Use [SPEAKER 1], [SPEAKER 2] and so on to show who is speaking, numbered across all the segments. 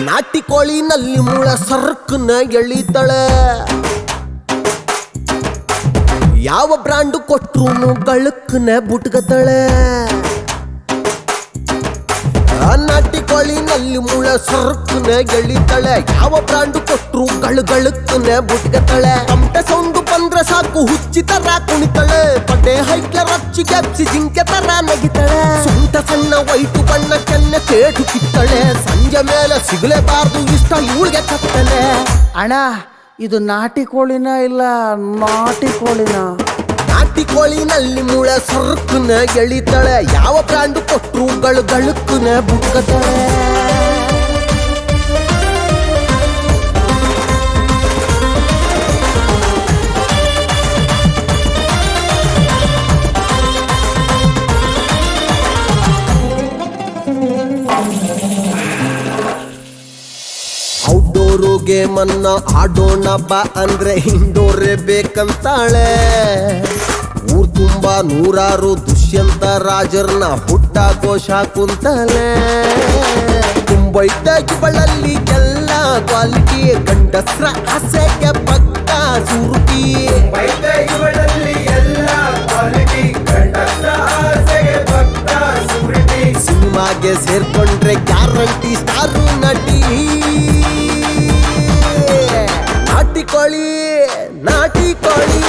[SPEAKER 1] ನಾಟಿ ಕೋಳಿನಲ್ಲಿ ಮುಳ ಸರ್ಕನ್ನ ಎಳಿತಾಳೆ, ಯಾವ ಬ್ರಾಂಡು ಕೊಟ್ರು ಗಳಕ್ಕನ ಬುಟ್ಕತಾಳೆ. ನಾಟಿ ಕೋಳಿನಲ್ಲಿ ಮುಳ ಸರ್ಕನ್ನ ಎಳಿತಾಳೆ, ಯಾವ ಬ್ರಾಂಡು ಕೊಟ್ರು ಗಳಕ್ಕನ ಬುಟ್ಕತಾಳೆ. ತಮಟೆ ಸೌಂಡು ಬಂದ್ರೆ ಸಾಕು ಹುಚ್ಚಿ ತರ ಕುಣಿತಾಳೆ, ಪಡ್ಡೆ ಹೈಕ್ಲ ರಚ್ಚಿ ಗ್ಯಾಪ್ಸಿ ಜಿಂಕೆ ತರ ನಗಿತಾಳೆ. ಸೊಂಟ ಸಣ್ಣ ವೈಟು ಬಣ್ಣ ಕೆನ್ನೆ ಕೇಟು ಕಿತ್ತಾಳೆ, ಸಂಜೆ ಮೇಲೆ ಸಿಗಲೇಬಾರ್ದು ಇಷ್ಟ ಇವಳಿಗೆ ಕತ್ತಲೆ.
[SPEAKER 2] ಅಣ್ಣ ಇದು ನಾಟಿ ಕೋಳಿನ ಇಲ್ಲ ನಾಟಿ ಕೋಳಿನ?
[SPEAKER 1] ನಾಟಿ ಕೋಳಿನಲ್ಲಿ ಮುಳ ಸರ್ಕನ್ನ ಎಳಿತಾಳೆ, ಯಾವ ಬ್ರಾಂಡು ಕೊಟ್ರು ಗಳಕ್ಕನ ಬುಟ್ಕತಾಳೆ. ಔಟ್ಡೋರು ಗೇಮನ್ನ ಆಡೋಣ ಬಾ ಅಂದ್ರೆ ಇಂಡೋರೇ ಬೇಕಂತಾಳೆ. ಊರ್ ತುಂಬಾ ನೂರಾರು ದುಷ್ಯಂತ ರಾಜರ್ನ ಹುಟ್ಟಾಕೋ ಶಾಕುಂತಲೆ. ತುಂಬೈತೆ ಇವಳಲ್ಲಿ ಎಲ್ಲ ಕ್ವಾಲಿಟಿ, ಗಂಡಸ್ರ ಆಸೆಗೆ ಪಕ್ಕ ಸುರುಟಿ. ಸಿನಿಮಾಗೆ ಸೇರ್ಕೊಂಡ್ರೆ ಗ್ಯಾರಂಟಿ ಸ್ಟಾರು ನಟಿ. ನಾಟಿ ಕೋಳಿ ನಾಟಿ ಕೋಳಿ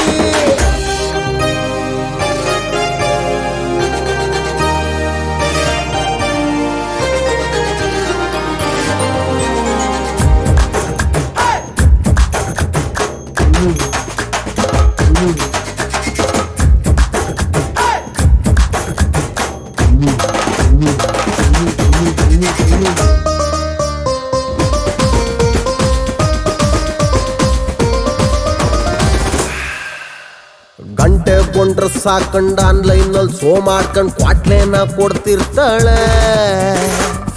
[SPEAKER 1] ಗಂಟೆ ಕೊಂಡ್ರೆ ಸಾಕಂಡ್ ಆನ್ಲೈನಲ್ಲಿ ಶೋ ಮಾಡ್ಕೊಂಡ್ ಕ್ವಾಟ್ಲೇನ ಕೊಡ್ತಿರ್ತಾಳೆ.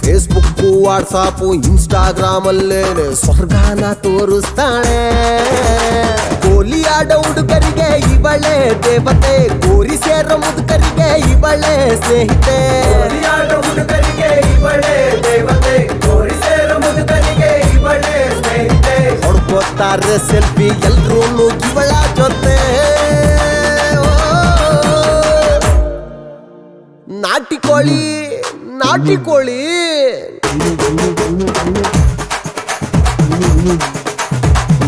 [SPEAKER 1] ಫೇಸ್ಬುಕ್ಕು ವಾಟ್ಸಾಪು ಇನ್ಸ್ಟಾಗ್ರಾಮ್ ಅಲ್ಲೇನೆ ಸ್ವರ್ಗಾನ ತೋರಿಸ್ತಾಳೆ. ಗೋಲಿ ಆಡೋ ಹುಡುಗರಿಗೆ ಇವಳೆ ದೇವತೆ, ಗೋರಿ ಸೇರೋ ಮುದುಕರಿಗೆ ಇವಳೆ ಸ್ನೇಹಿತೆ. ಹೊಡ್ಕೋತಾರೆ ಸೆಲ್ಫಿ ಎಲ್ರೂ ಇವಳ ಜೊತೆ. ನಾಟಿ ಕೋಳಿ ನಾಟಿ ಕೋಳಿ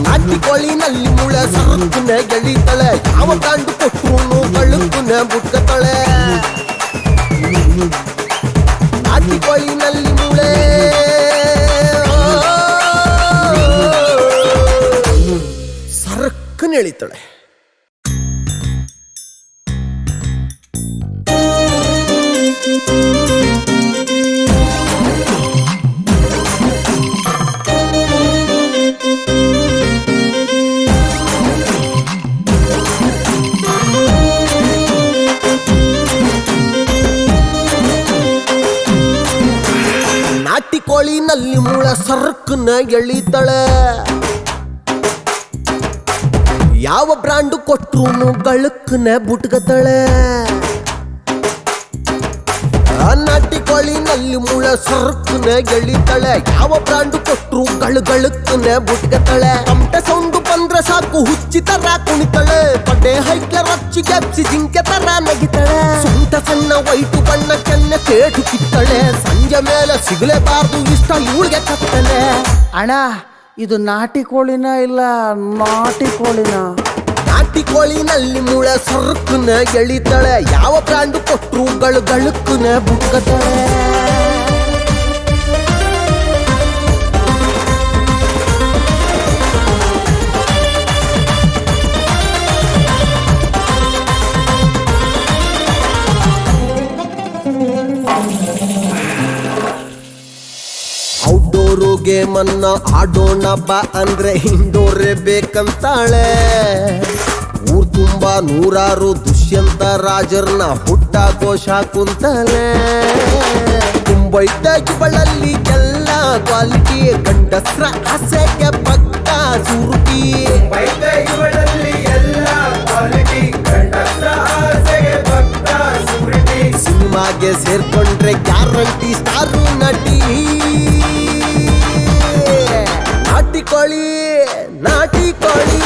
[SPEAKER 1] ನಾಟಿ ಕೋಳಿನಲ್ಲಿ ಮುಳ ಸರ್ಕನ್ನ ಎಳಿತಾಳೆ, ಯಾವ ಗಾಂಡು ಕೊಟ್ರು ಗಳಕ್ಕನ ಬುಟ್ಕತಾಳೆ. ನಾಟಿ ಕೋಳಿನಲ್ಲಿ ಮುಳೆ ಸರ್ಕನ್ನ ಎಳಿತಾಳೆ. ನಾಟಿ ಕೋಳಿನಲ್ಲಿ ಮುಳ ಸರ್ಕನ್ನ ಎಳಿತಾಳೆ, ಯಾವ ಬ್ರಾಂಡು ಕೊಟ್ರು ಗಳಕ್ಕನ ಬುಟ್ಕತಾಳೆ. ನಾಟಿ ಕೋಳಿನಲ್ಲಿ ಮುಳ ಸರ್ಕನ್ನ ಎಳಿತಾಳೆ, ಯಾವ ಬ್ರಾಂಡು ಕೊಟ್ರು ಗಳಕ್ಕನ ಬುಟ್ಕತಾಳೆ. ತಮಟೆ ಸೌಂಡು ಬಂದ್ರೆ ಸಾಕು ಹುಚ್ಚಿ ತರ ಕುಣಿತಾಳೆ, ಪಡ್ಡೆ ಹೈಕ್ಲ ರಚ್ಚಿ ಗ್ಯಾಪ್ಸಿ ಜಿಂಕೆ ತರ ನಗಿತಾಳೆ. ಸೊಂಟ ಸಣ್ಣ ವೈಟು ಬಣ್ಣ ಕೆನ್ನೆ ಕೇಟು ಕಿತ್ತಾಳೆ, ಸಂಜೆ ಮೇಲೆ ಸಿಗಲೇಬಾರ್ದು ಇಷ್ಟ ಇವಳಿಗೆ ಕತ್ತಲೆ.
[SPEAKER 2] ಅಣ್ಣ ಇದು ನಾಟಿ ಕೋಳಿನ ಇಲ್ಲ ನಾಟಿ ಕೋಳಿನ?
[SPEAKER 1] ನಾಟಿ ಕೋಳಿನಲ್ಲಿ ಮುಳ ಸರ್ಕನ್ನ ಎಳಿತಾಳೆ, ಯಾವ ಬ್ರಾಂಡು ಕೊಟ್ರು ಗಳಕ್ಕನ ಬುಟ್ಕತಾಳೆ. ಔಟ್ಡೋರು ಗೇಮನ್ನ ಆಡೋಣ ಬಾ ಅಂದ್ರೆ ಇಂಡೋರೇ ಬೇಕಂತಾಳೆ. ಊರ್ ತುಂಬಾ ನೂರಾರು ದುಷ್ಯಂತ ರಾಜರ್ನ ಹುಟ್ಟಾಕೋ ಶಾಕುಂತಲೆ. ಮುಂಬೈದ ಇವಳಲ್ಲಿ ಎಲ್ಲ ಕ್ವಾಲಿಟಿ ಗಂಡಸ್ರ ಆಸೆಗೆ ಪಕ್ಕ ಸುರುಟಿ ಸಿನಿಮಾಗೆ ಸೇರ್ಕೊಂಡ್ರೆ ಗ್ಯಾರಂಟಿ ಸ್ಟಾರು ನಟಿ ನಾಟಿ ಕೋಳಿ ನಾಟಿ ಕೋಳಿ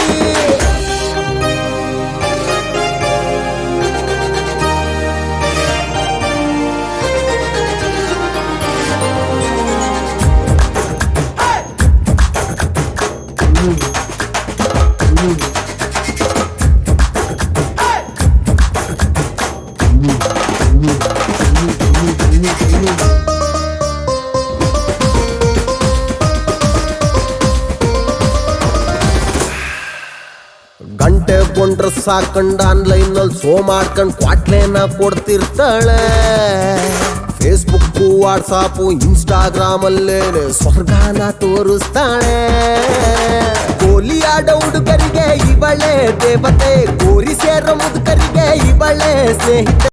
[SPEAKER 1] ಗಂಟೆ ಕೊಂಡ್ರೆ ಸಾಕಂಡ್ ಆನ್ಲೈನ್ ನಲ್ಲಿ ಶೋ ಮಾಡ್ಕೊಂಡ್ ಕ್ವಾಟ್ಲೇನ ಕೊಡ್ತಿರ್ತಾಳೆ ಫೇಸ್ಬುಕ್ ವಾಟ್ಸಾಪ್ ಇನ್ಸ್ಟಾಗ್ರಾಮ್ ಅಲ್ಲೇ ಸ್ವರ್ಗಾನ ತೋರಿಸ್ತಾಳೆ ಗೋಲಿ ಆಡೋ ಹುಡುಗರಿಗೆ ಇವಳೆ ದೇವತೆ ಗೋರಿ ಸೇರೋ ಮುದುಕರಿಗೆ ಇವಳೆ ಸ್ನೇಹಿತೆ